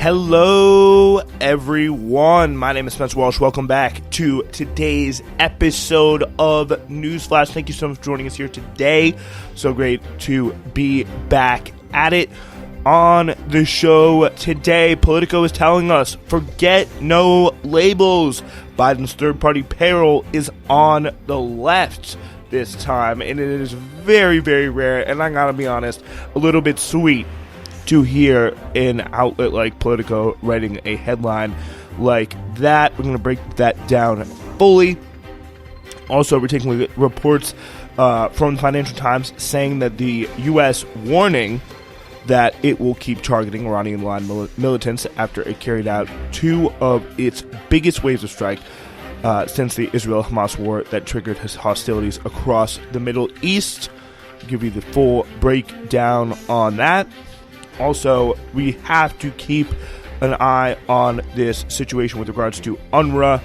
Hello, everyone. My name is Spencer Walsh. Welcome back to today's episode of Newsflash. Thank you so much for joining us here today. So great to be back at it. On the show today, Politico is telling us, forget no labels. Biden's third-party payroll is on the left this time, and it is very, very rare, and I gotta be honest, a little bit sweet to hear an outlet like Politico writing a headline like that. We're going to break that down fully. Also, we're taking reports from the Financial Times saying that the U.S. warning that it will keep targeting Iranian-aligned militants after it carried out two of its biggest waves of strike since the Israel-Hamas war that triggered hostilities across the Middle East. I'll give you the full breakdown on that. Also, we have to keep an eye on this situation with regards to UNRWA.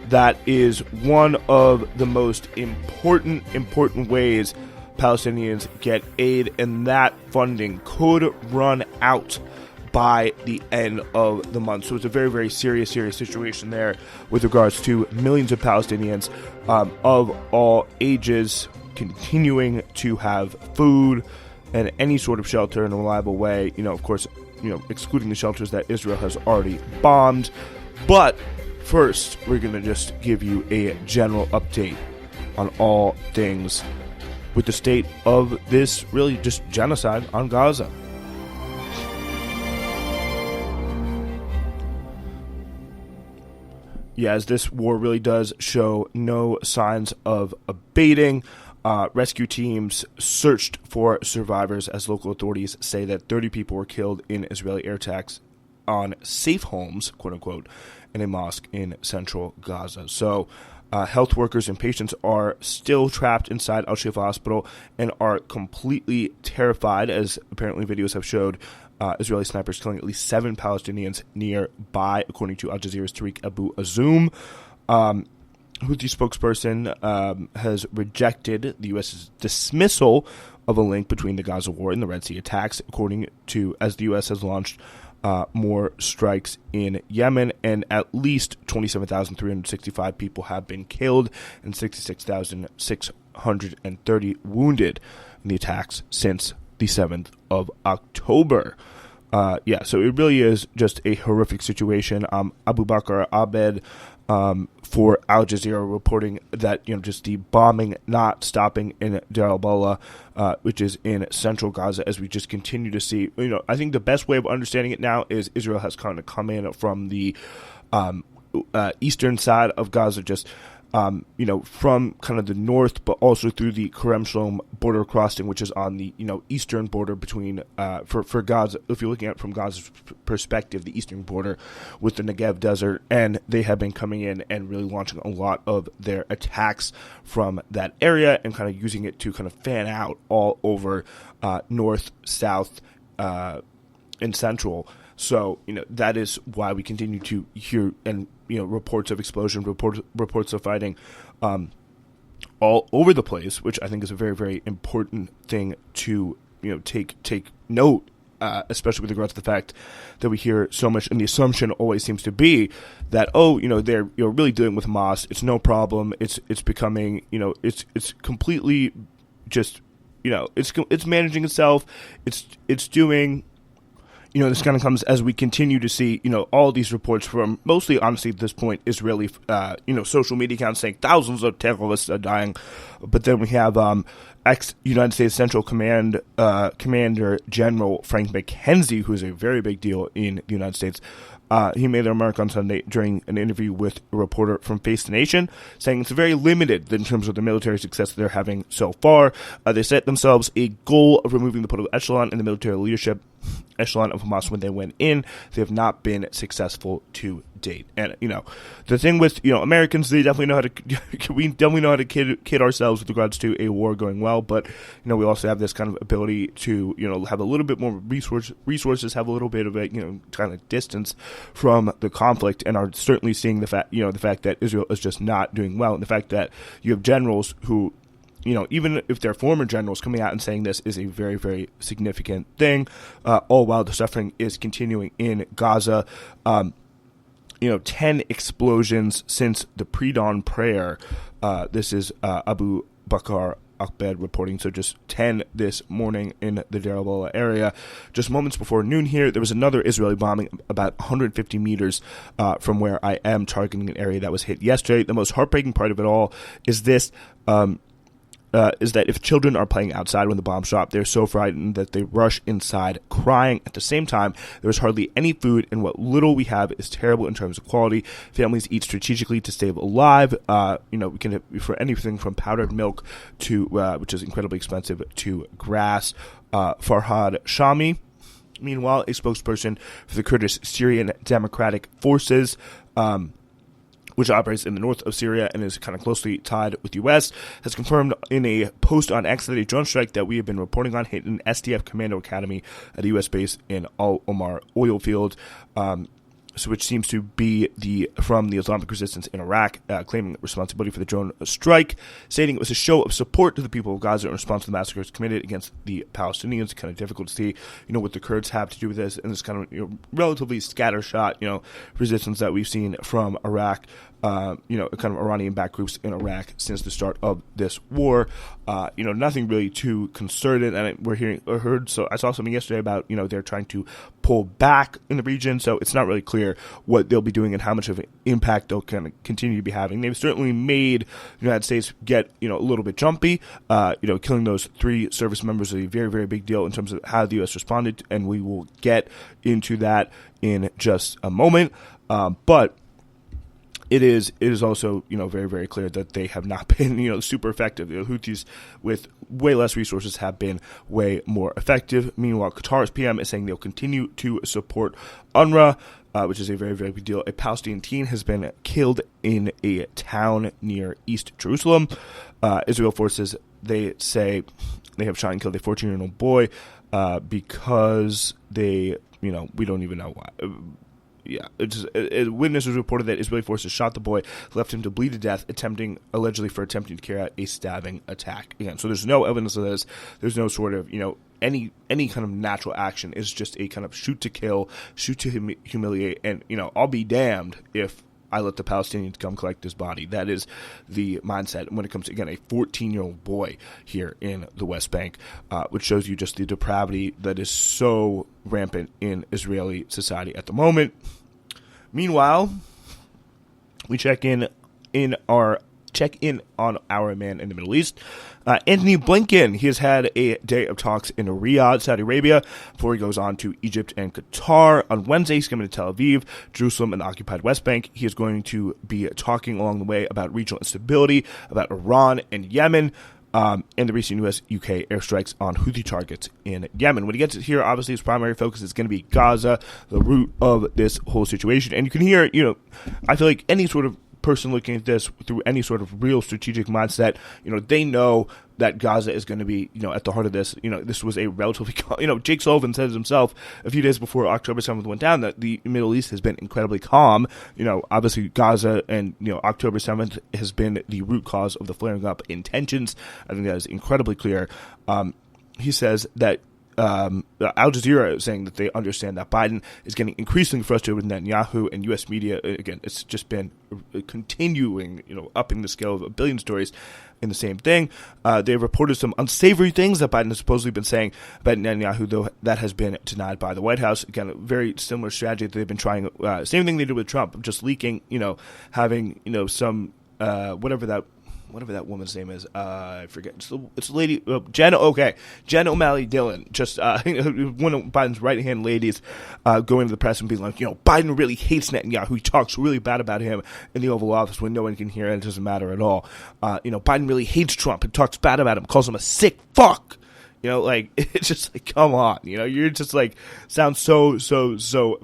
That is one of the most important ways Palestinians get aid, and that funding could run out by the end of the month. So it's a very, very serious situation there with regards to millions of Palestinians of all ages continuing to have food and any sort of shelter in a reliable way, of course, excluding the shelters that Israel has already bombed. But first, we're going to just give you a general update on all things with the state of this really just genocide on Gaza. Yeah, as this war really does show no signs of abating. Rescue teams searched for survivors as local authorities say that 30 people were killed in Israeli air attacks on safe homes, quote unquote, in a mosque in central Gaza. So health workers and patients are still trapped inside Al-Shifa Hospital and are completely terrified, as apparently videos have showed Israeli snipers killing at least 7 Palestinians nearby, according to Al Jazeera's Tariq Abu Azoum. Houthi spokesperson has rejected the U.S.'s dismissal of a link between the Gaza war and the Red Sea attacks, according to, as the U.S. has launched more strikes in Yemen, and at least 27,365 people have been killed and 66,630 wounded in the attacks since the 7th of October. So it really is just a horrific situation. Abu Bakr Abed for Al Jazeera reporting that just the bombing not stopping in Deir al-Balah, which is in central Gaza, as we just continue to see. I think the best way of understanding it now is Israel has kind of come in from the eastern side of Gaza, just from kind of the north, but also through the Kerem Shalom border crossing, which is on the, eastern border between, for Gaza, if you're looking at it from Gaza's perspective, the eastern border with the Negev desert, and they have been coming in and really launching a lot of their attacks from that area and kind of using it to kind of fan out all over north, south, and central. So, that is why we continue to hear and, reports of explosion, reports of fighting all over the place, which I think is a very, very important thing to, take note, especially with regards to the fact that we hear so much, and the assumption always seems to be that, they're really dealing with Hamas. It's no problem. It's becoming, it's completely just, it's managing itself. It's doing. This kind of comes as we continue to see, all these reports from mostly, honestly, at this point, Israeli, social media accounts saying thousands of terrorists are dying. But then we have ex-United States Central Command Commander General Frank McKenzie, who's a very big deal in the United States. He made a remark on Sunday during an interview with a reporter from Face the Nation, saying it's very limited in terms of the military success they're having so far. They set themselves a goal of removing the political echelon and the military leadership echelon of Hamas when they went in. They have not been successful to date. And, the thing with, Americans, they definitely know how to, we definitely know how to kid ourselves with regards to a war going well. But, we also have this kind of ability to, have a little bit more resources, have a little bit of a, kind of distance from the conflict, and are certainly seeing the fact that Israel is just not doing well. And the fact that you have generals who, even if they're former generals, coming out and saying this is a very, very significant thing, all while the suffering is continuing in Gaza. 10 explosions since the pre-dawn prayer. This is Abu Bakr Ahmed reporting. So just 10 this morning in the Deir al-Balah area. Just moments before noon here, there was another Israeli bombing about 150 meters from where I am, targeting an area that was hit yesterday. The most heartbreaking part of it all is this. Is that if children are playing outside when the bombs drop, they're so frightened that they rush inside crying. At the same time, there's hardly any food, and what little we have is terrible in terms of quality. Families eat strategically to stay alive. We can have for anything from powdered milk to, which is incredibly expensive, to grass. Farhad Shami, meanwhile, a spokesperson for the Kurdish Syrian Democratic Forces, which operates in the north of Syria and is kind of closely tied with the U.S., has confirmed in a post on X that a drone strike that we have been reporting on hit an SDF commando academy at a U.S. base in Al Omar oil field, which seems to be from the Islamic resistance in Iraq, claiming responsibility for the drone strike, stating it was a show of support to the people of Gaza in response to the massacres committed against the Palestinians. Kind of difficult to see, what the Kurds have to do with this, and this kind of relatively scattershot, resistance that we've seen from Iraq. Kind of Iranian-backed groups in Iraq since the start of this war. Nothing really too concerted. And I saw something yesterday about, they're trying to pull back in the region. So it's not really clear what they'll be doing and how much of an impact they'll kind of continue to be having. They've certainly made the United States get, a little bit jumpy. Killing those 3 service members is a very, very big deal in terms of how the U.S. responded. And we will get into that in just a moment. But it is also, very, very clear that they have not been, super effective. The Houthis with way less resources have been way more effective. Meanwhile, Qatar's PM is saying they'll continue to support UNRWA, which is a very, very big deal. A Palestinian teen has been killed in a town near East Jerusalem. Israel forces, they say they have shot and killed a 14-year-old boy because they, we don't even know why. Witnesses reported that Israeli forces shot the boy, left him to bleed to death, allegedly for attempting to carry out a stabbing attack. Again, so there's no evidence of this. There's no sort of, any kind of natural action. Is just a kind of shoot to kill, shoot to humiliate, and, I'll be damned if I let the Palestinians come collect his body. That is the mindset when it comes to, again, a 14-year-old boy here in the West Bank, which shows you just the depravity that is so rampant in Israeli society at the moment. Meanwhile, we check in on our man in the Middle East. Anthony Blinken, he has had a day of talks in Riyadh, Saudi Arabia, before he goes on to Egypt and Qatar. On Wednesday, he's coming to Tel Aviv, Jerusalem, and the occupied West Bank. He is going to be talking along the way about regional instability, about Iran and Yemen, and the recent U.S.-UK airstrikes on Houthi targets in Yemen. When he gets here, obviously his primary focus is going to be Gaza, the root of this whole situation. And you can hear, I feel like any sort of person looking at this through any sort of real strategic mindset, they know that Gaza is going to be, at the heart of this. This was a relatively, Jake Sullivan says himself a few days before October 7th went down that the Middle East has been incredibly calm. Obviously Gaza and, October 7th has been the root cause of the flaring up in tensions. I think that is incredibly clear. He says that Al Jazeera is saying that they understand that Biden is getting increasingly frustrated with Netanyahu, and U.S. media, again, it's just been continuing, upping the scale of a billion stories in the same thing. They reported some unsavory things that Biden has supposedly been saying about Netanyahu, though that has been denied by the White House. Again, a very similar strategy that they've been trying. Same thing they did with Trump, just leaking, having, some, whatever that woman's name is, I forget. It's a lady, Jen O'Malley Dillon, just one of Biden's right-hand ladies, going to the press and being like, Biden really hates Netanyahu. He talks really bad about him in the Oval Office when no one can hear it. It doesn't matter at all. Biden really hates Trump and talks bad about him, calls him a sick fuck. It's just like, come on, you're just like, sounds so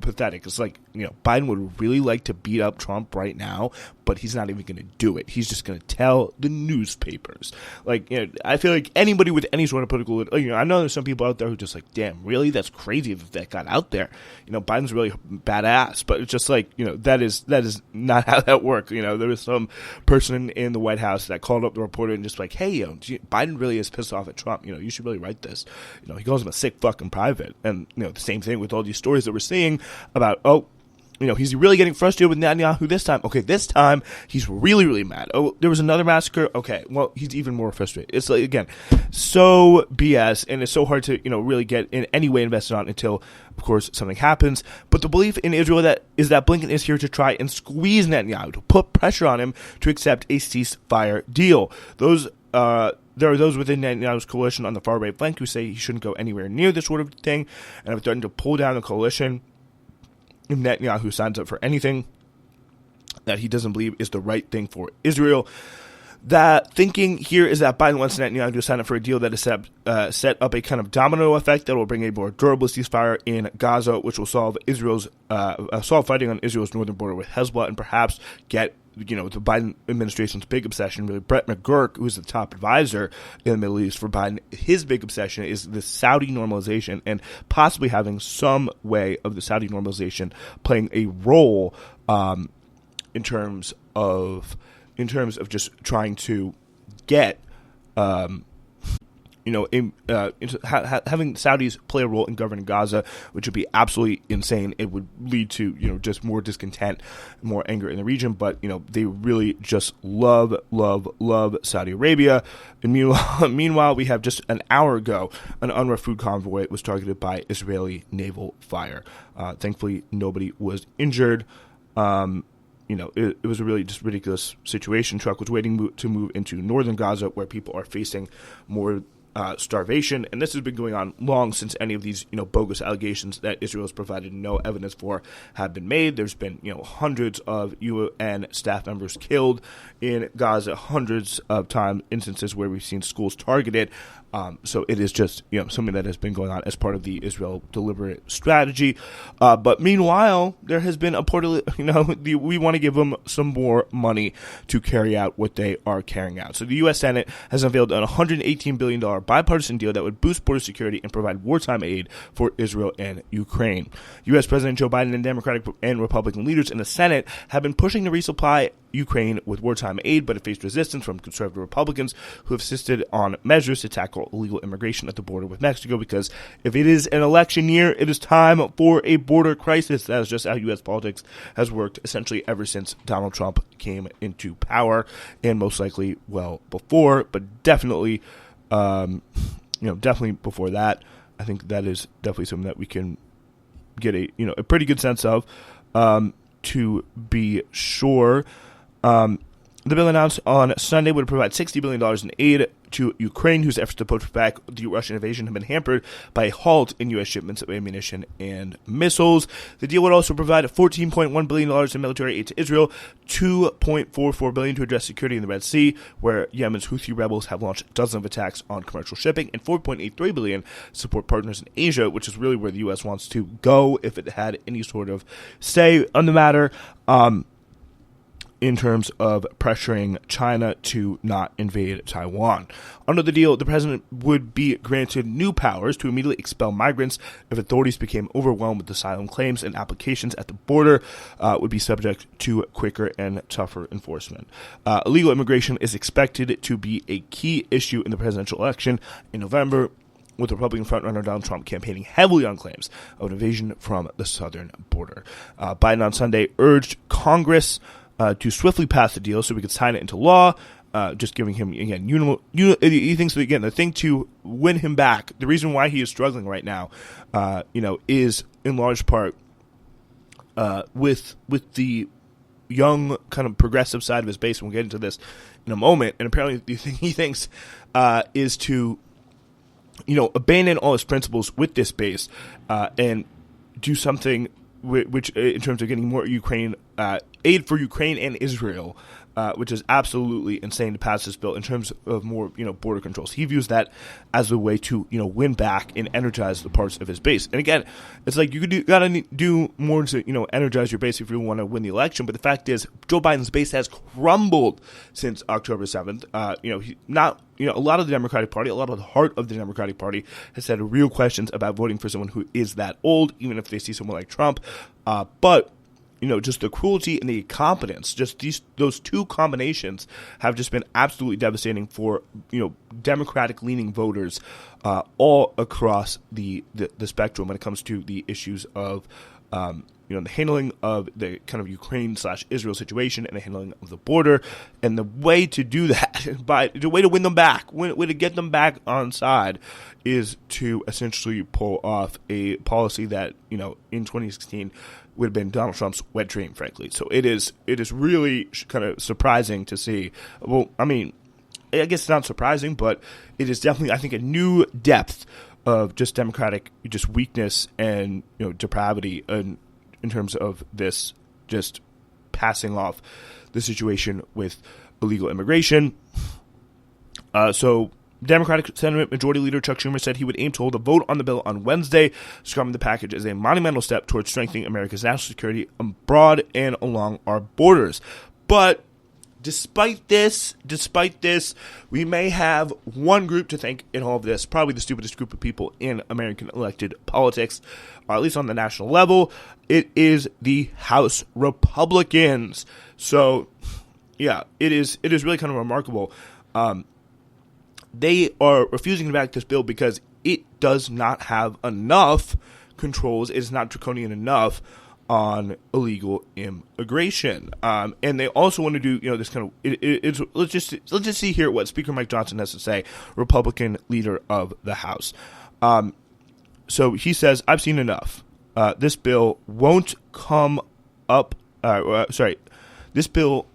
pathetic. It's like, Biden would really like to beat up Trump right now, but he's not even going to do it. He's just going to tell the newspapers. I feel like anybody with any sort of political, I know there's some people out there who just damn, really? That's crazy if that got out there. Biden's really badass, but it's just that is not how that works. There was some person in the White House that called up the reporter and just hey, Biden really is pissed off at Trump. You should really write this. He calls him a sick fucking private. And, the same thing with all these stories that we're seeing about, he's really getting frustrated with Netanyahu this time. Okay, this time he's really, really mad. Oh, there was another massacre. Okay, well, he's even more frustrated. It's again, so BS, and it's so hard to, really get in any way invested on until, of course, something happens. But the belief in Israel is that Blinken is here to try and squeeze Netanyahu, to put pressure on him to accept a ceasefire deal. There are those within Netanyahu's coalition on the far right flank who say he shouldn't go anywhere near this sort of thing, and have threatened to pull down the coalition if Netanyahu signs up for anything that he doesn't believe is the right thing for Israel. That thinking here is that Biden wants Netanyahu to sign up for a deal that is set up a kind of domino effect that will bring a more durable ceasefire in Gaza, which will solve fighting on Israel's northern border with Hezbollah, and perhaps get the Biden administration's big obsession, really Brett McGurk, who's the top advisor in the Middle East for Biden, his big obsession is the Saudi normalization, and possibly having some way of the Saudi normalization playing a role in terms of just trying to get having Saudis play a role in governing Gaza, which would be absolutely insane. It would lead to, just more discontent, more anger in the region. But, they really just love Saudi Arabia. And meanwhile, we have just an hour ago, an UNRWA food convoy was targeted by Israeli naval fire. Thankfully, nobody was injured. It was a really just ridiculous situation. Truck was waiting to move into northern Gaza, where people are facing more starvation, and this has been going on long since any of these bogus allegations that Israel has provided no evidence for have been made. There's been hundreds of UN staff members killed in Gaza, hundreds of instances where we've seen schools targeted. So it is just something that has been going on as part of the Israel deliberate strategy. But meanwhile, there has been we want to give them some more money to carry out what they are carrying out. So the U.S. Senate has unveiled an $118 billion bipartisan deal that would boost border security and provide wartime aid for Israel and Ukraine. U.S. President Joe Biden and Democratic and Republican leaders in the Senate have been pushing to resupply Ukraine with wartime aid, but have faced resistance from conservative Republicans who have insisted on measures to tackle illegal immigration at the border with Mexico, because if it is an election year, it is time for a border crisis. That is just how U.S. politics has worked essentially ever since Donald Trump came into power, and most likely well before, but definitely definitely before that. I think that is definitely something that we can get a pretty good sense of, to be sure. The bill announced on Sunday would provide $60 billion in aid to Ukraine, whose efforts to push back the Russian invasion have been hampered by a halt in U.S. shipments of ammunition and missiles. The deal would also provide $14.1 billion in military aid to Israel, $2.44 billion to address security in the Red Sea, where Yemen's Houthi rebels have launched dozens of attacks on commercial shipping, and $4.83 billion to support partners in Asia, which is really where the U.S. wants to go if it had any sort of say on the matter. In terms of pressuring China to not invade Taiwan. Under the deal, the president would be granted new powers to immediately expel migrants if authorities became overwhelmed with asylum claims, and applications at the border would be subject to quicker and tougher enforcement. Illegal immigration is expected to be a key issue in the presidential election in November, with Republican frontrunner Donald Trump campaigning heavily on claims of an invasion from the southern border. Biden on Sunday urged Congress to swiftly pass the deal so we could sign it into law, just giving him, again, he thinks that, again, the thing to win him back, the reason why he is struggling right now, is in large part with the young kind of progressive side of his base, and we'll get into this in a moment, and apparently the thing he thinks is to, abandon all his principles with this base and do something which, in terms of getting more aid for Ukraine and Israel, which is absolutely insane to pass this bill in terms of more, border controls. He views that as a way to, win back and energize the parts of his base. And again, it's like you gotta do more to, energize your base if you want to win the election. But the fact is, Joe Biden's base has crumbled since October 7th. A lot of the Democratic Party, a lot of the heart of the Democratic Party has had real questions about voting for someone who is that old, even if they see someone like Trump. But just the cruelty and the incompetence, those two combinations have just been absolutely devastating for, Democratic-leaning voters all across the spectrum when it comes to the issues of, the handling of the kind of Ukraine/Israel situation and the handling of the border. And the way to do that, the way to win them back, way to get them back on side, is to essentially pull off a policy that, in 2016 would have been Donald Trump's wet dream, frankly. So it is really kind of surprising to see. Well, I mean, I guess it's not surprising, but it is definitely, I think, a new depth of just Democratic weakness and depravity in terms of this just passing off the situation with illegal immigration. So Democratic Senate Majority Leader Chuck Schumer said he would aim to hold a vote on the bill on Wednesday, describing the package as a monumental step towards strengthening America's national security abroad and along our borders. But despite this, we may have one group to thank in all of this, probably the stupidest group of people in American elected politics, or at least on the national level. It is the House Republicans. So, yeah, it is really kind of remarkable. They are refusing to back this bill because it does not have enough controls. It is not draconian enough on illegal immigration. And they also want to do, this kind of, let's just see here what Speaker Mike Johnson has to say, Republican leader of the House. So he says, I've seen enough. This bill won't come up, this bill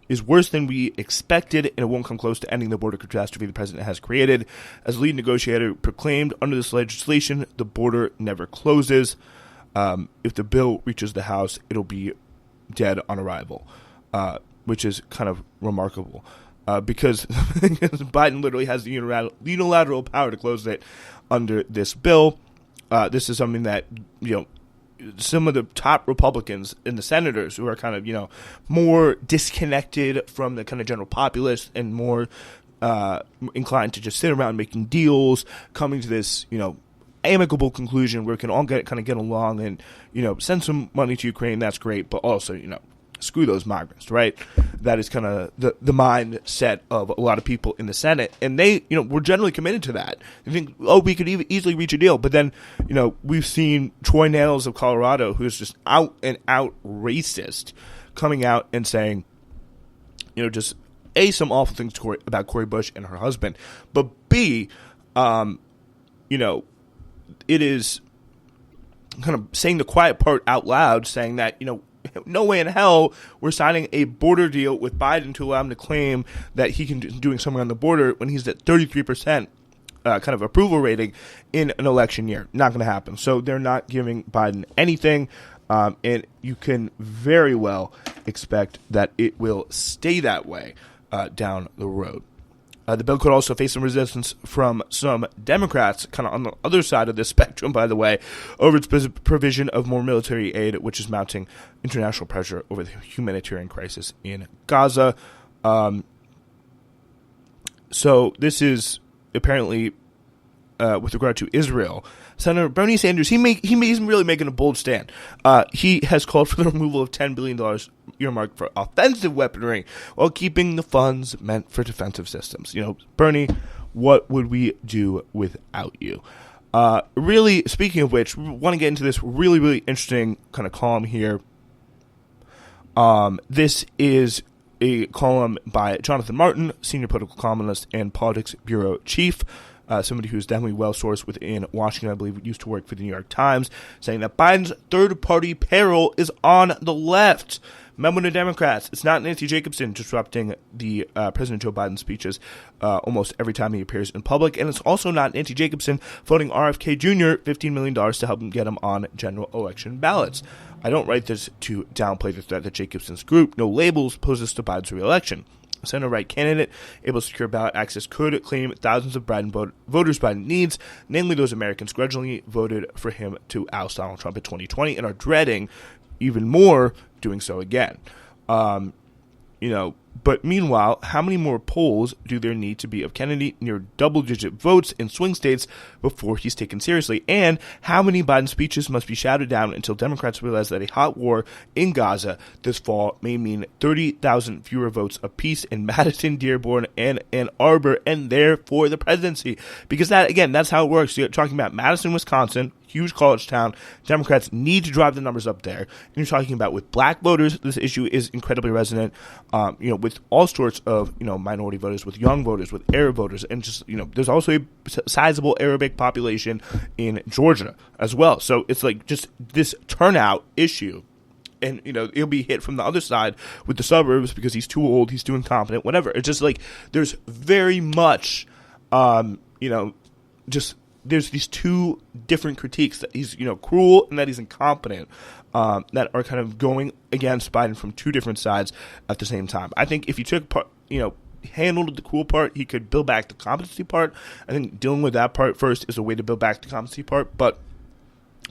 is worse than we expected, and it won't come close to ending the border catastrophe the president has created. As lead negotiator proclaimed, under this legislation, the border never closes. If the bill reaches the House, it'll be dead on arrival, which is kind of remarkable because Biden literally has the unilateral power to close it under this bill. This is something that, some of the top Republicans and the senators who are kind of, more disconnected from the kind of general populace and more inclined to just sit around making deals, coming to this, amicable conclusion where we can all get along and, send some money to Ukraine. That's great. But also, screw those migrants, right? That is kind of the mindset of a lot of people in the Senate. And they, were generally committed to that. They think, we could easily reach a deal. But then, we've seen Troy Nails of Colorado, who's just out and out racist, coming out and saying, just A, some awful things about Cori Bush and her husband. But B, it is kind of saying the quiet part out loud, saying that, no way in hell we're signing a border deal with Biden to allow him to claim that he can do doing something on the border when he's at 33% kind of approval rating in an election year. Not going to happen. So they're not giving Biden anything, and you can very well expect that it will stay that way down the road. The bill could also face some resistance from some Democrats, kind of on the other side of this spectrum, by the way, over its provision of more military aid, which is mounting international pressure over the humanitarian crisis in Gaza. So this is apparently with regard to Israel. Senator Bernie Sanders, he's really making a bold stand. He has called for the removal of $10 billion earmarked for offensive weaponry while keeping the funds meant for defensive systems. Bernie, what would we do without you? Really, speaking of which, we want to get into this really, really interesting kind of column here. This is a column by Jonathan Martin, senior political columnist and politics bureau chief. somebody who's definitely well-sourced within Washington, I believe used to work for the New York Times, saying that Biden's third-party peril is on the left. Memo to Democrats, it's not Nancy Jacobson disrupting the President Joe Biden speeches almost every time he appears in public, and it's also not Nancy Jacobson voting RFK Jr. $15 million to help him get him on general election ballots. I don't write this to downplay the threat that Jacobson's group, No Labels, poses to Biden's reelection. A center-right candidate able to secure ballot access could claim thousands of voters Biden needs, namely those Americans grudgingly voted for him to oust Donald Trump in 2020 and are dreading even more doing so again. But meanwhile, how many more polls do there need to be of Kennedy near double-digit votes in swing states before he's taken seriously? And how many Biden speeches must be shouted down until Democrats realize that a hot war in Gaza this fall may mean 30,000 fewer votes apiece in Madison, Dearborn, and Ann Arbor, and therefore the presidency? Because that's how it works. You're talking about Madison, Wisconsin, huge college town. Democrats need to drive the numbers up there. And you're talking about with black voters, this issue is incredibly resonant, with all sorts of, minority voters, with young voters, with Arab voters, and just, there's also a sizable Arabic population in Georgia as well. So it's like just this turnout issue. And, he'll be hit from the other side with the suburbs because he's too old, he's too incompetent, whatever. It's just like there's very much, there's these two different critiques that he's, cruel and that he's incompetent, that are kind of going against Biden from two different sides at the same time. I think if you took part, handled the cruel part, he could build back the competency part. I think dealing with that part first is a way to build back the competency part, but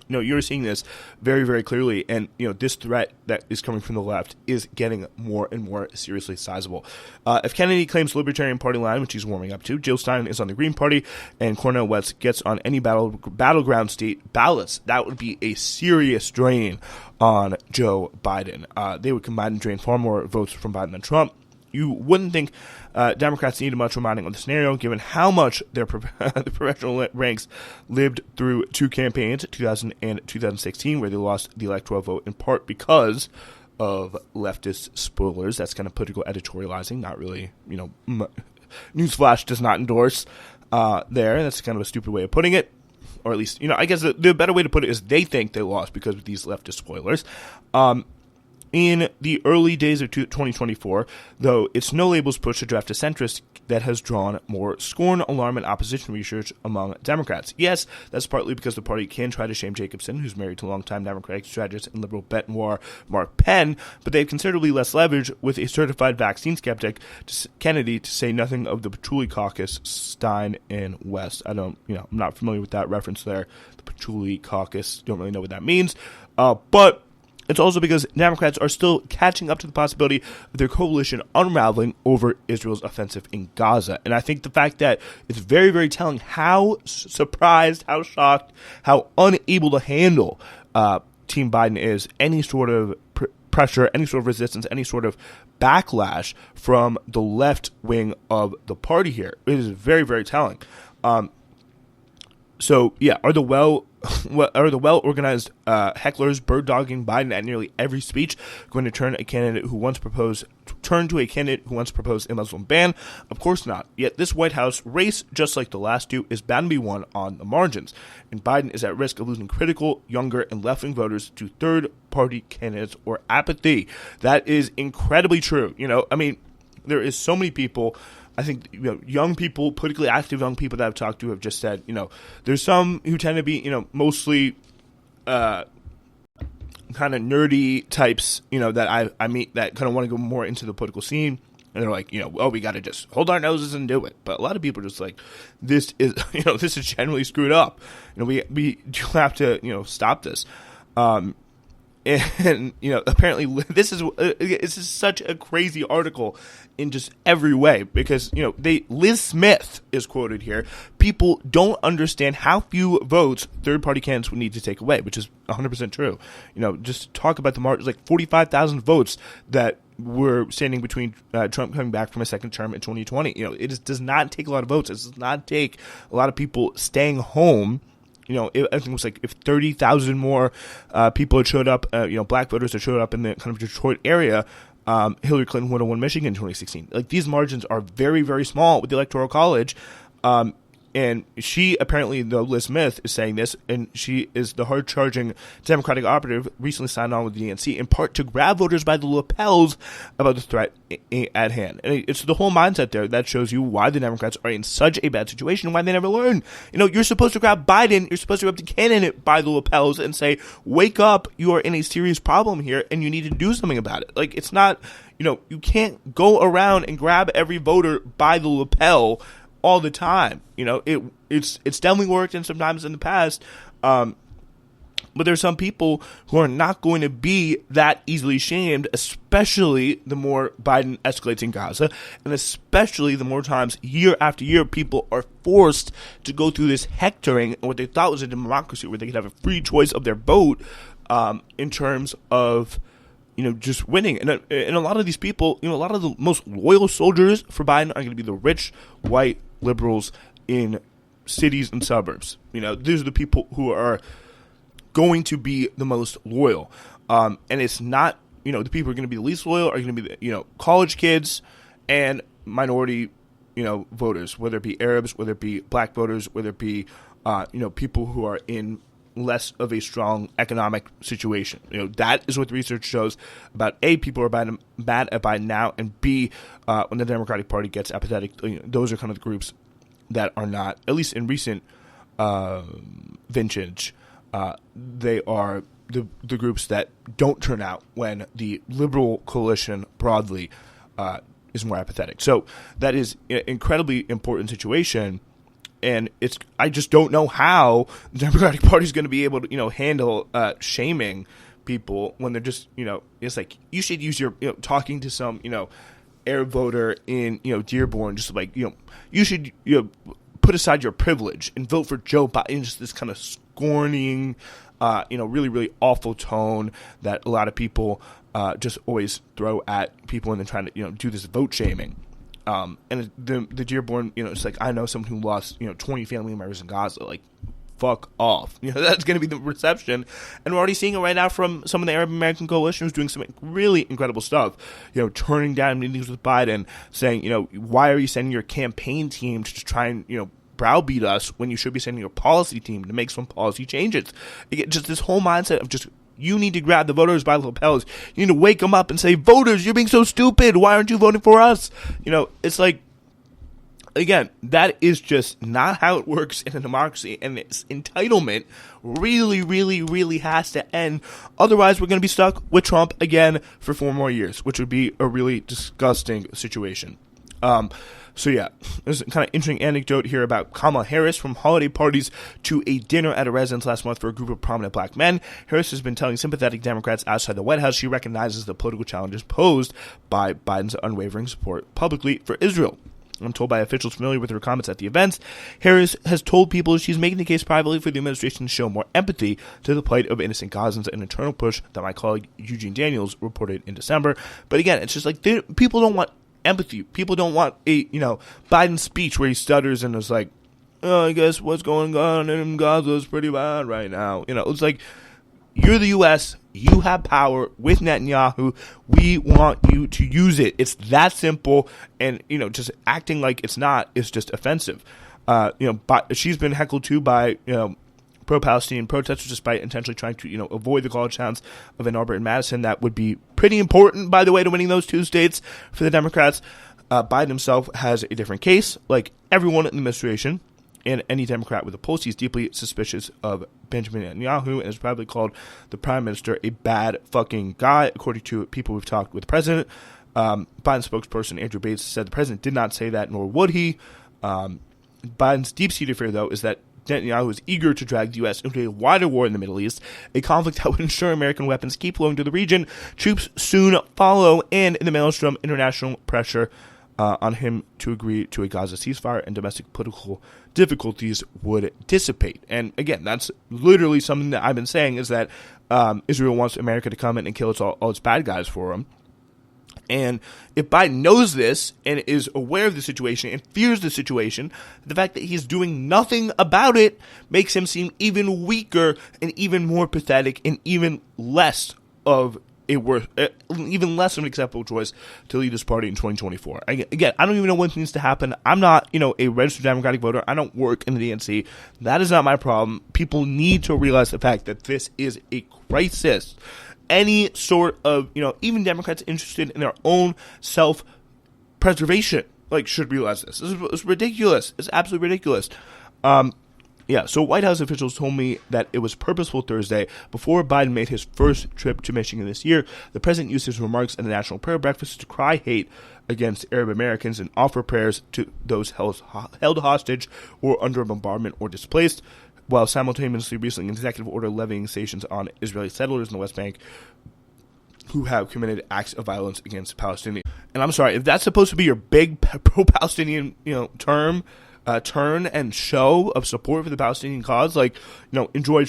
you're seeing this very, very clearly, and this threat that is coming from the left is getting more and more seriously sizable. If Kennedy claims Libertarian Party line, which he's warming up to, Jill Stein is on the Green Party, and Cornel West gets on any battleground state ballots, that would be a serious drain on Joe Biden. They would combine and drain far more votes from Biden than Trump. You wouldn't think Democrats needed much reminding of the scenario, given how much their the professional ranks lived through two campaigns, 2000 and 2016, where they lost the electoral vote in part because of leftist spoilers. That's kind of political editorializing, not really, Newsflash does not endorse there. That's kind of a stupid way of putting it. Or at least, I guess the better way to put it is they think they lost because of these leftist spoilers. In the early days of 2024, though, it's No Labels push to draft a centrist that has drawn more scorn, alarm, and opposition research among Democrats. Yes, that's partly because the party can try to shame Jacobson, who's married to longtime Democratic strategist and liberal bête noir Mark Penn, but they have considerably less leverage with a certified vaccine skeptic, Kennedy, to say nothing of the Patchouli caucus, Stein and West. I'm not familiar with that reference there. The Patchouli caucus, don't really know what that means, but it's also because Democrats are still catching up to the possibility of their coalition unraveling over Israel's offensive in Gaza. And I think the fact that it's very, very telling how surprised, how shocked, how unable to handle Team Biden is any sort of pressure, any sort of resistance, any sort of backlash from the left wing of the party here. It is very, very telling. Are the well-organized hecklers bird-dogging Biden at nearly every speech going to turn to a candidate who once proposed a Muslim ban? Of course not. Yet this White House race, just like the last two, is bound to be won on the margins, and Biden is at risk of losing critical, younger, and left-wing voters to third-party candidates or apathy. That is incredibly true. There is so many people. I think young people, politically active young people that I've talked to have just said, there's some who tend to be, mostly kind of nerdy types, that I meet that kind of want to go more into the political scene. And they're like, we got to just hold our noses and do it. But a lot of people are just like, this is generally screwed up. We do have to, stop this. And apparently this is such a crazy article in just every way because Liz Smith is quoted here. People don't understand how few votes third-party candidates would need to take away, which is 100% true. Just talk about the margin, like 45,000 votes that were standing between Trump coming back from a second term in 2020. It does not take a lot of votes. It does not take a lot of people staying home. I think it was like if 30,000 more people had showed up, black voters had showed up in the kind of Detroit area, Hillary Clinton would have won Michigan in 2016. Like, these margins are very, very small with the Electoral College. And she apparently, though, Liz Smith is saying this, and she is the hard-charging Democratic operative recently signed on with the DNC in part to grab voters by the lapels about the threat at hand. And it's the whole mindset there that shows you why the Democrats are in such a bad situation and why they never learn. You're supposed to grab Biden, you're supposed to grab the candidate by the lapels and say, wake up, you are in a serious problem here and you need to do something about it. Like, it's not, you can't go around and grab every voter by the lapel all the time. It's definitely worked and sometimes in the past. But there's some people who are not going to be that easily shamed, especially the more Biden escalates in Gaza, and especially the more times year after year people are forced to go through this hectoring and what they thought was a democracy where they could have a free choice of their vote in terms of just winning. And a lot of these people, a lot of the most loyal soldiers for Biden are going to be the rich, white liberals in cities and suburbs. These are the people who are going to be the most loyal. And it's not, the people who are going to be the least loyal are going to be the, college kids and minority, voters, whether it be Arabs, whether it be black voters, whether it be, people who are in less of a strong economic situation. That is what the research shows about A, people are bad at Biden now, and B, when the Democratic Party gets apathetic, those are kind of the groups that are not, at least in recent vintage, they are the groups that don't turn out when the liberal coalition broadly is more apathetic. So that is an incredibly important situation. And I just don't know how the Democratic Party is going to be able to, handle shaming people when they're just, it's like you should use your, talking to some, Arab voter in, Dearborn, just like, you should, put aside your privilege and vote for Joe Biden. Just this kind of scorning, really, really awful tone that a lot of people just always throw at people when they're trying to, do this vote shaming. And the Dearborn, it's like, I know someone who lost, 20 family members in Gaza. Like, fuck off. That's going to be the reception. And we're already seeing it right now from some of the Arab American coalition who's doing some really incredible stuff. Turning down meetings with Biden, saying, why are you sending your campaign team to try and, browbeat us when you should be sending your policy team to make some policy changes? Just this whole mindset of just, you need to grab the voters by the lapels. You need to wake them up and say, voters, you're being so stupid. Why aren't you voting for us? It's like, again, that is just not how it works in a democracy. And this entitlement really, really, really has to end. Otherwise, we're going to be stuck with Trump again for 4 more years, which would be a really disgusting situation. So yeah, there's a kind of interesting anecdote here about Kamala Harris. From holiday parties to a dinner at a residence last month for a group of prominent black men, Harris has been telling sympathetic Democrats outside the White House she recognizes the political challenges posed by Biden's unwavering support publicly for Israel. I'm told by officials familiar with her comments at the events, Harris has told people she's making the case privately for the administration to show more empathy to the plight of innocent Gazans, an internal push that my colleague Eugene Daniels reported in December. But again, it's just like people don't want empathy. People don't want a, Biden speech where he stutters and is like, oh, I guess what's going on in Gaza is pretty bad right now. It's like, you're the U.S., you have power with Netanyahu, we want you to use it. It's that simple, and, just acting like it's not is just offensive. But she's been heckled too by, pro-Palestinian protesters despite intentionally trying to, avoid the college towns of Ann Arbor and Madison. That would be pretty important, by the way, to winning those 2 states for the Democrats. Biden himself has a different case. Like everyone in the administration and any Democrat with a pulse, he's deeply suspicious of Benjamin Netanyahu and has probably called the prime minister a bad fucking guy, according to people we've talked with the president. Biden's spokesperson, Andrew Bates, said the president did not say that, nor would he. Biden's deep-seated fear, though, is that Netanyahu is eager to drag the U.S. into a wider war in the Middle East, a conflict that would ensure American weapons keep flowing to the region. Troops soon follow, and in the maelstrom, international pressure on him to agree to a Gaza ceasefire and domestic political difficulties would dissipate. And again, that's literally something that I've been saying, is that Israel wants America to come in and kill all its bad guys for them. And if Biden knows this and is aware of the situation and fears the situation, the fact that he's doing nothing about it makes him seem even weaker and even more pathetic and even less of even less of an acceptable choice to lead this party in 2024. Again, I don't even know what needs to happen. I'm not, a registered Democratic voter. I don't work in the DNC. That is not my problem. People need to realize the fact that this is a crisis. Any sort of, even Democrats interested in their own self-preservation, should realize this. This is ridiculous. It's absolutely ridiculous. So White House officials told me that it was purposeful Thursday before Biden made his first trip to Michigan this year. The president used his remarks at the National Prayer Breakfast to cry hate against Arab Americans and offer prayers to those held hostage or under bombardment or displaced, while simultaneously releasing an executive order levying sanctions on Israeli settlers in the West Bank who have committed acts of violence against Palestinians. And I'm sorry, if that's supposed to be your big pro-Palestinian, turn and show of support for the Palestinian cause, enjoy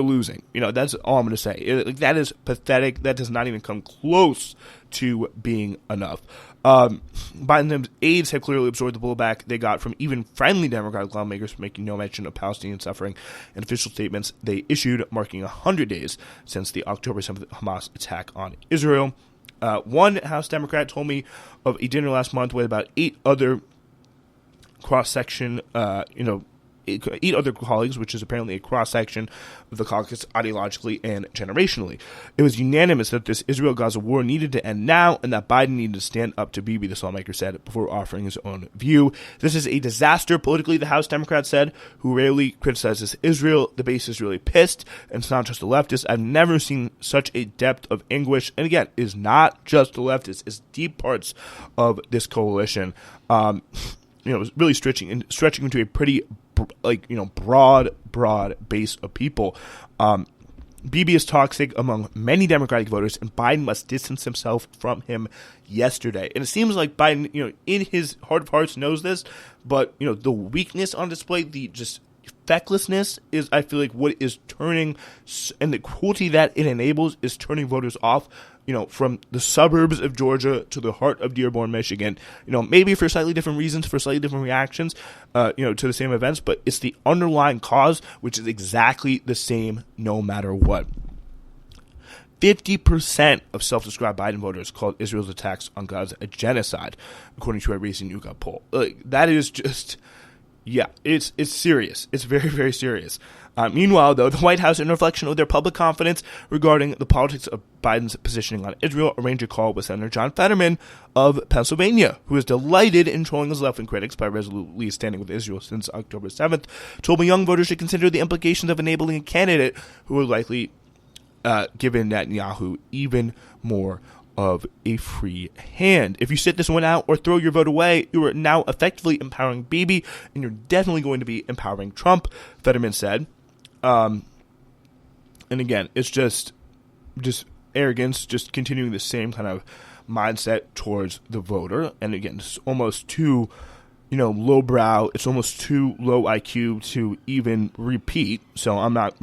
losing. That's all I'm going to say. That is pathetic. That does not even come close to being enough. Biden's aides have clearly absorbed the blowback they got from even friendly Democratic lawmakers for making no mention of Palestinian suffering and official statements they issued marking 100 days since the October 7th Hamas attack on Israel. One House Democrat told me of a dinner last month with about 8 other cross-section, 8 other colleagues, which is apparently a cross-section of the caucus ideologically and generationally. It was unanimous that this Israel-Gaza war needed to end now and that Biden needed to stand up to Bibi, this lawmaker said, before offering his own view. This is a disaster politically, the House Democrat said, who rarely criticizes Israel. The base is really pissed, and it's not just the leftists. I've never seen such a depth of anguish. And again, it's not just the leftists, it's deep parts of this coalition. Really stretching into a pretty broad base of people. Bibi is toxic among many Democratic voters, and Biden must distance himself from him yesterday. And it seems like Biden, in his heart of hearts knows this, but, the weakness on display, the just fecklessness is, I feel like, what is turning, and the cruelty that it enables is turning voters off, from the suburbs of Georgia to the heart of Dearborn, Michigan, maybe for slightly different reasons, for slightly different reactions, to the same events, but it's the underlying cause, which is exactly the same no matter what. 50% of self-described Biden voters called Israel's attacks on Gaza a genocide, according to a recent YouGov poll. That is just... Yeah, it's serious. It's very, very serious. Meanwhile, though, the White House, in reflection of their public confidence regarding the politics of Biden's positioning on Israel, arranged a call with Senator John Fetterman of Pennsylvania, who is delighted in trolling his left-wing critics by resolutely standing with Israel since October 7th, told me young voters should consider the implications of enabling a candidate who would likely give Netanyahu even more of a free hand. If you sit this one out or throw your vote away, you are now effectively empowering Bibi, and you're definitely going to be empowering Trump, Fetterman said. And again, it's just arrogance, just continuing the same kind of mindset towards the voter. And again, it's almost too, lowbrow. It's almost too low IQ to even repeat. So I'm not,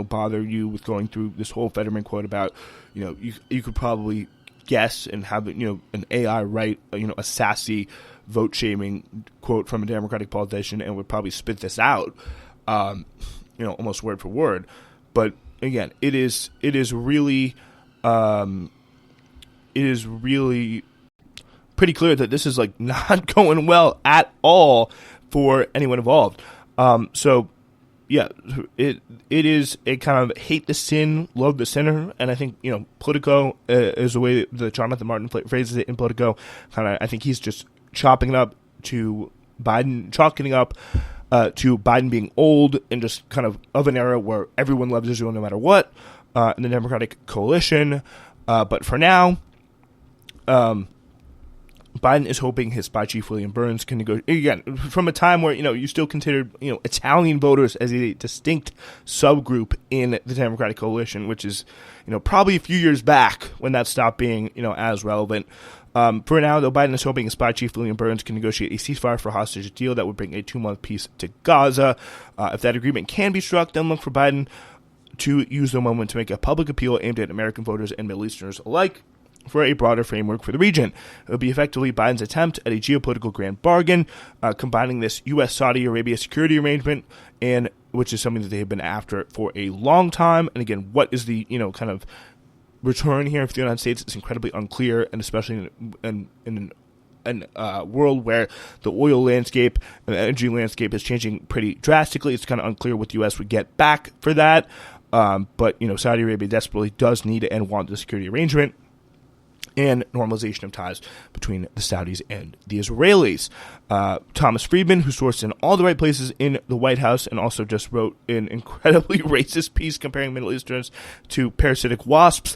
bother you with going through this whole Fetterman quote about, you could probably guess and have an AI write a sassy vote shaming quote from a Democratic politician and would probably spit this out almost word for word. But again, it is really pretty clear that this is not going well at all for anyone involved. Yeah, it is a kind of hate the sin, love the sinner, and I think, Politico is the way that Jonathan Martin phrases it in Politico. I think he's just chalking it up to Biden being old and just kind of an era where everyone loves Israel no matter what, in the Democratic coalition. But for now, Biden is hoping his spy chief, William Burns, can negotiate, again, from a time where, you still considered, Italian voters as a distinct subgroup in the Democratic coalition, which is, probably a few years back when that stopped being, as relevant. For now, though, Biden is hoping his spy chief, William Burns, can negotiate a ceasefire for hostage deal that would bring a 2-month peace to Gaza. If that agreement can be struck, then look for Biden to use the moment to make a public appeal aimed at American voters and Middle Easterners alike for a broader framework for the region. It would be effectively Biden's attempt at a geopolitical grand bargain, combining this U.S.-Saudi Arabia security arrangement, and which is something that they have been after for a long time. And again, what is the, kind of return here for the United States is incredibly unclear, and especially in a world where the oil landscape and the energy landscape is changing pretty drastically. It's kind of unclear what the U.S. would get back for that. But, Saudi Arabia desperately does need and want the security arrangement and normalization of ties between the Saudis and the Israelis. Thomas Friedman, who sourced in all the right places in the White House and also just wrote an incredibly racist piece comparing Middle Easterns to parasitic wasps,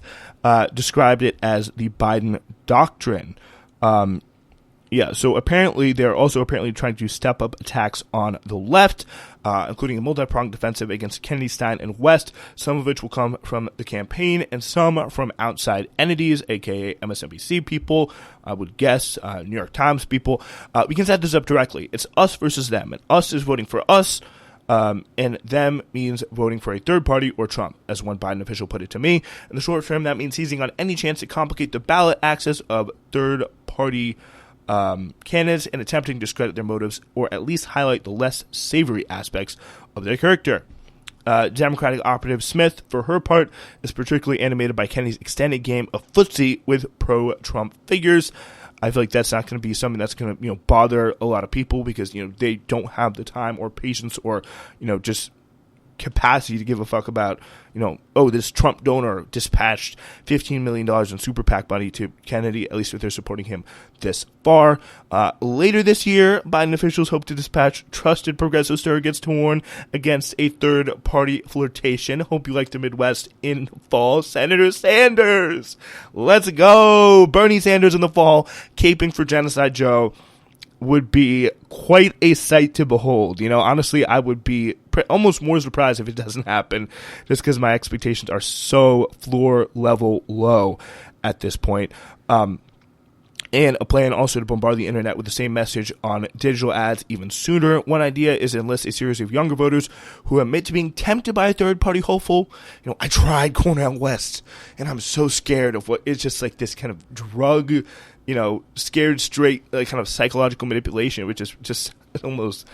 described it as the Biden doctrine. So apparently they're also trying to step up attacks on the left, including a multi-pronged defensive against Kennedy, Stein, and West, some of which will come from the campaign and some from outside entities, aka MSNBC people, I would guess, New York Times people. We can set this up directly. It's us versus them, and us is voting for us, and them means voting for a third party or Trump, as one Biden official put it to me. In the short term, that means seizing on any chance to complicate the ballot access of third party candidates and attempting to discredit their motives or at least highlight the less savory aspects of their character. Democratic operative Smith, for her part, is particularly animated by Kennedy's extended game of footsie with pro-Trump figures. I feel like that's not going to be something that's going to, bother a lot of people because, they don't have the time or patience or, just capacity to give a fuck about, this Trump donor dispatched $15 million in super PAC money to Kennedy, at least if they're supporting him this far. Later this year, Biden officials hope to dispatch trusted progressive surrogates to warn against a third-party flirtation. Hope you like the Midwest in the fall. Senator Sanders! Let's go! Bernie Sanders in the fall, caping for Genocide Joe would be quite a sight to behold. Honestly, I would be almost more surprised if it doesn't happen, just because my expectations are so floor level low at this point. And a plan also to bombard the internet with the same message on digital ads even sooner. One idea is to enlist a series of younger voters who admit to being tempted by a third-party hopeful. I tried Cornel West, and I'm so scared of what is just like this kind of drug, scared straight kind of psychological manipulation, which is just almost,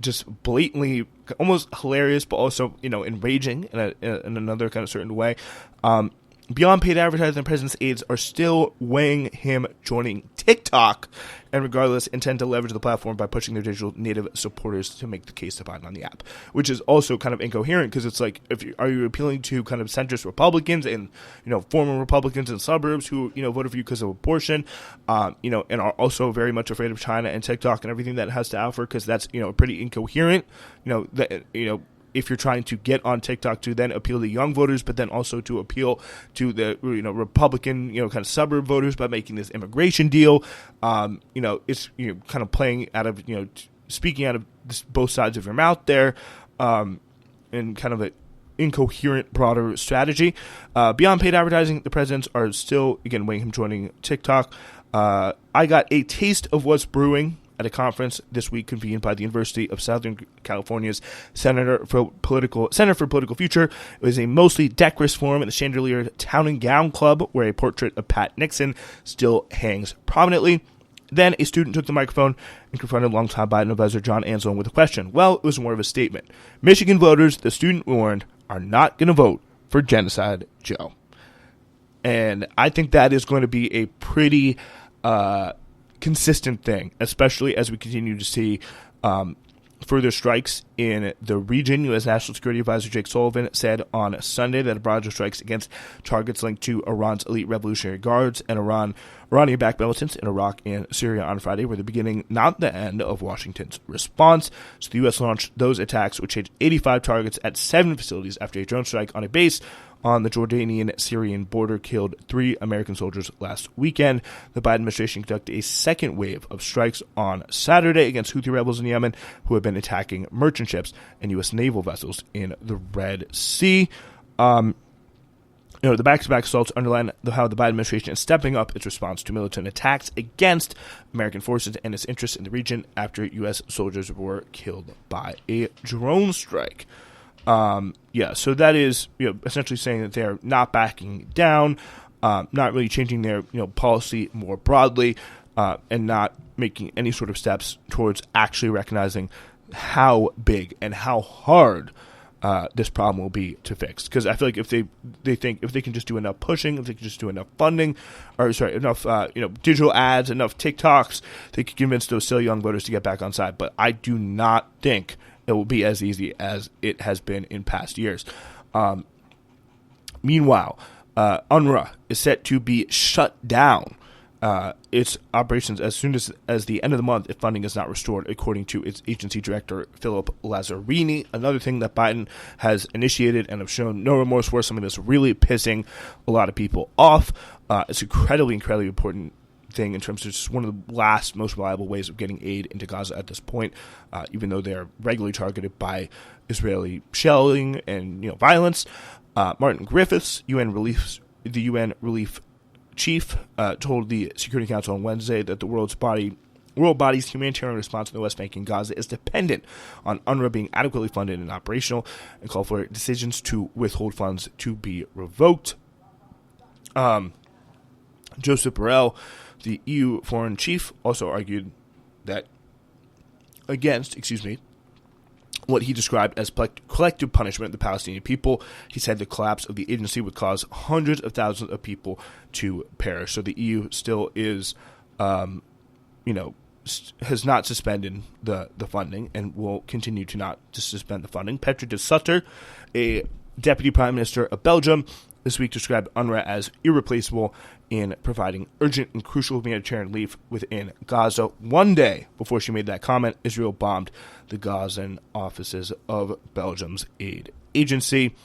just blatantly almost hilarious, but also, enraging in another kind of certain way. Beyond paid advertising, the president's aides are still weighing him joining TikTok, and regardless, intend to leverage the platform by pushing their digital native supporters to make the case to Biden on the app, which is also kind of incoherent because it's like, are you appealing to kind of centrist Republicans and, former Republicans in suburbs who, voted for you because of abortion, and are also very much afraid of China and TikTok and everything that it has to offer because that's, pretty incoherent, if you're trying to get on TikTok to then appeal to young voters, but then also to appeal to the Republican kind of suburb voters by making this immigration deal, it's kind of playing out of speaking out of both sides of your mouth there, and kind of an incoherent broader strategy. Beyond paid advertising, the presidents are still again weighing him joining TikTok. I got a taste of what's brewing at a conference this week convened by the University of Southern California's Center for Political Future. It was a mostly decorous forum at the Chandelier Town and Gown Club, where a portrait of Pat Nixon still hangs prominently. Then a student took the microphone and confronted longtime Biden advisor John Anzalone with a question. Well, it was more of a statement. Michigan voters, the student warned, are not going to vote for Genocide Joe. And I think that is going to be a pretty consistent thing, especially as we continue to see further strikes in the region. U.S. National Security Advisor Jake Sullivan said on Sunday that a barrage of strikes against targets linked to Iran's elite Revolutionary Guards and Iranian-backed militants in Iraq and Syria on Friday were the beginning, not the end, of Washington's response. So the U.S. launched those attacks, which hit 85 targets at 7 facilities after a drone strike on a base on the Jordanian-Syrian border killed 3 American soldiers last weekend. The Biden administration conducted a second wave of strikes on Saturday against Houthi rebels in Yemen who have been attacking merchant ships and U.S. naval vessels in the Red Sea. The back-to-back assaults underline how the Biden administration is stepping up its response to militant attacks against American forces and its interests in the region after U.S. soldiers were killed by a drone strike. So that is, essentially saying that they're not backing down, not really changing their, policy more broadly, and not making any sort of steps towards actually recognizing how big and how hard this problem will be to fix. Because I feel like if they think if they can just do enough pushing, if they can just do enough funding, enough digital ads, enough TikToks, they can convince those still young voters to get back on side. But I do not think it will be as easy as it has been in past years. Meanwhile, UNRWA is set to be shut down. Its operations as soon as the end of the month if funding is not restored, according to its agency director, Philip Lazzarini. Another thing that Biden has initiated and have shown no remorse for, something that's really pissing a lot of people off. It's incredibly important thing in terms of just one of the last most reliable ways of getting aid into Gaza at this point, even though they're regularly targeted by Israeli shelling and violence. Martin Griffiths, the UN relief chief, told the Security Council on Wednesday that the world body's humanitarian response in the West Bank and Gaza is dependent on UNRWA being adequately funded and operational, and called for decisions to withhold funds to be revoked. Joseph Borrell, the EU foreign chief, also argued that against what he described as collective punishment of the Palestinian people. He said the collapse of the agency would cause hundreds of thousands of people to perish. So the EU still is, has not suspended the funding and will continue to not suspend the funding. Peter de Sutter, a deputy prime minister of Belgium, this week described UNRWA as irreplaceable in providing urgent and crucial humanitarian relief within Gaza. One day before she made that comment, Israel bombed the Gazan offices of Belgium's aid agency,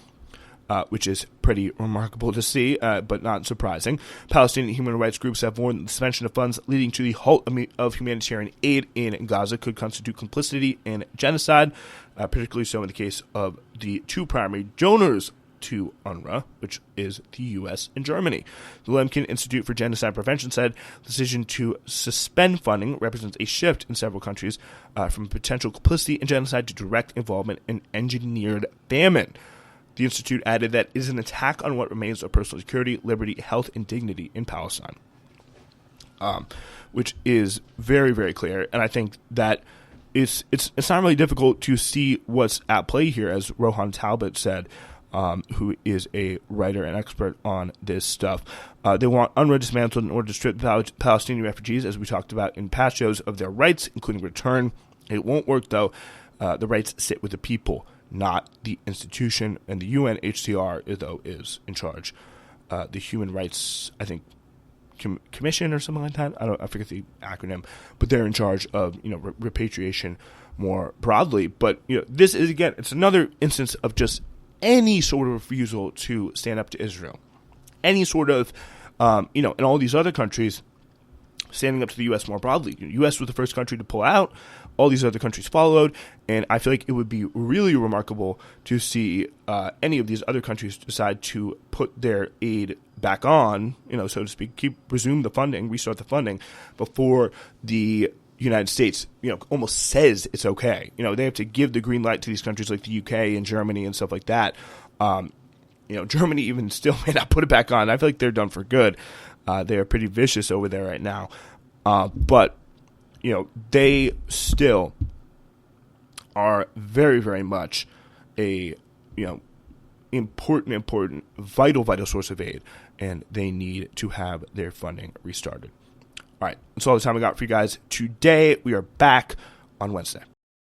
which is pretty remarkable to see, but not surprising. Palestinian human rights groups have warned that the suspension of funds leading to the halt of humanitarian aid in Gaza could constitute complicity in genocide, particularly so in the case of the two primary donors to UNRWA, which is the U.S. and Germany. The Lemkin Institute for Genocide Prevention said the decision to suspend funding represents a shift in several countries from potential complicity in genocide to direct involvement in engineered famine. The Institute added that it is an attack on what remains of personal security, liberty, health, and dignity in Palestine, which is very, very clear. And I think that it's not really difficult to see what's at play here, as Rohan Talbot said, who is a writer and expert on this stuff. They want UNRWA dismantled in order to strip Palestinian refugees, as we talked about in past shows, of their rights, including return. It won't work, though. The rights sit with the people, not the institution. And the UNHCR, though, is in charge. The Human Rights, I think, Commission or something like that. I forget the acronym, but they're in charge of repatriation more broadly. But this is, again, it's another instance of just any sort of refusal to stand up to Israel, any sort of, and all these other countries standing up to the U.S. more broadly. The U.S. was the first country to pull out. All these other countries followed, and I feel like it would be really remarkable to see any of these other countries decide to put their aid back on, so to speak, resume the funding, restart the funding before the United States, almost says it's okay. They have to give the green light to these countries like the UK and Germany and stuff like that. Germany even still may not put it back on. I feel like they're done for good. They are pretty vicious over there right now. But they still are very, very much a, important, vital source of aid, and they need to have their funding restarted. All right, that's all the time we got for you guys today. We are back on Wednesday.